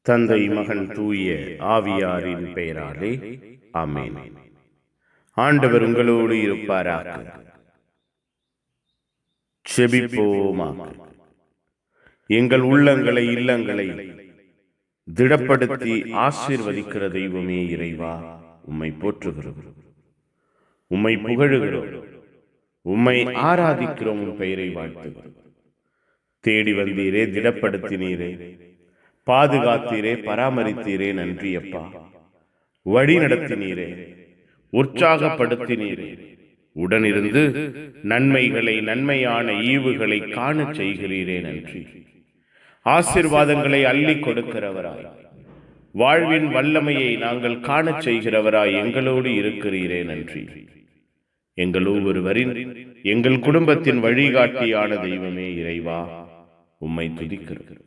தந்தை, மகன், தூய ஆவியாரின் பெயராலே ஆமென். ஆண்டவர் உங்களோடு இருப்பாராக. செபிப்போமாக. எங்கள் உள்ளங்களை இல்லங்களை திடப்படுத்தி ஆசீர்வதிக்கிற தெய்வமே இறைவா, உம்மை போற்றுகிறோம், உம்மை புகழுகிறோம், உம்மை ஆராதிக்கிறோம், உம் பெயரை வாழ்த்துகிறோம். தேடி வந்தீரே, திடப்படுத்தினீரே, பாதுகாத்தீரே, பராமரித்தீரே, நன்றி அப்பா. வழி நடத்தினீரே, உற்சாகப்படுத்தினீரே, உடனிருந்து நன்மைகளை, நன்மையான ஈவுகளை காண செய்கிறீரே, நன்றி. ஆசீர்வாதங்களை அள்ளி கொடுக்கிறவராய், வாழ்வின் வல்லமையை நாங்கள் காண செய்கிறவராய் எங்களோடு இருக்கிறீரே, நன்றி. எங்கள் ஒவ்வொருவரின், எங்கள் குடும்பத்தின் வழிகாட்டியான தெய்வமே இறைவா, உம்மை துதிக்கிறோம்,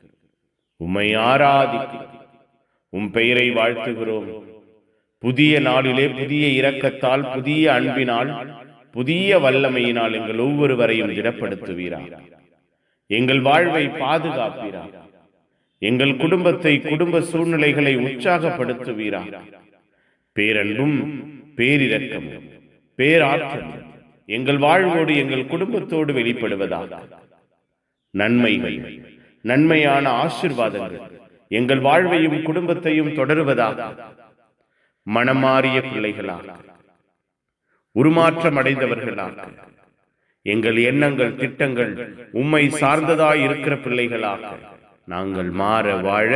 உம்மை ஆராதிக்கிறோம், உம் பெயரை வாழ்த்துகிறோம். புதிய நாளிலே புதிய இரக்கத்தால், புதிய அன்பினால், புதிய வல்லமையினால் எங்கள் ஒவ்வொருவரையும் திடப்படுத்துவீரா. எங்கள் வாழ்வை பாதுகாப்பீரா. எங்கள் குடும்பத்தை, குடும்ப சூழ்நிலைகளை உற்சாகப்படுத்துவீரா. பேரன்பும் பேரிரக்கமும் பேராற்றலும் எங்கள் வாழ்வோடு, எங்கள் குடும்பத்தோடு வெளிப்படுவதாக. நன்மைகள், நன்மையான ஆசீர்வாதங்கள் எங்கள் வாழ்வையும் குடும்பத்தையும் தொடருவதாக. மனமாறிய பிள்ளைகளாக, உருமாற்றம் அடைந்தவர்களாக, எங்கள் எண்ணங்கள், திட்டங்கள் உம்மை சார்ந்ததாய் இருக்கிற பிள்ளைகளாக நாங்கள் மாற வாழ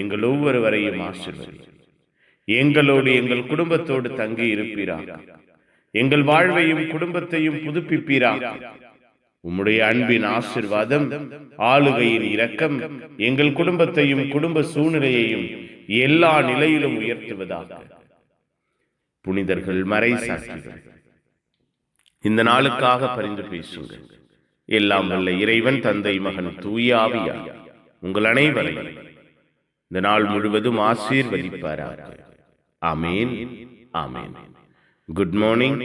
எங்கள் ஒவ்வொருவரையும் ஆசீர்வதி. எங்களோடு, எங்கள் குடும்பத்தோடு தங்கி இருப்பீராக. எங்கள் வாழ்வையும் குடும்பத்தையும் புதுப்பிப்பீராக. உம்முடைய அன்பின் ஆசீர்வாதம், ஆளுகையின் இரக்கம் எங்கள் குடும்பத்தையும் குடும்ப சூழ்நிலையையும் எல்லா நிலையிலும் உயர்த்துவதாக. புனிதர்கள், மறை சாட்சிகள், இந்த நாளுக்காக பரிந்து பேசுங்கள். எல்லாம் வல்ல இறைவன், தந்தை, மகன், தூய ஆவியார் உங்கள் அனைவரையும் இந்த நாள் முழுவதும் ஆசீர்வதிப்பாராக. ஆமேன், ஆமேன். Good morning.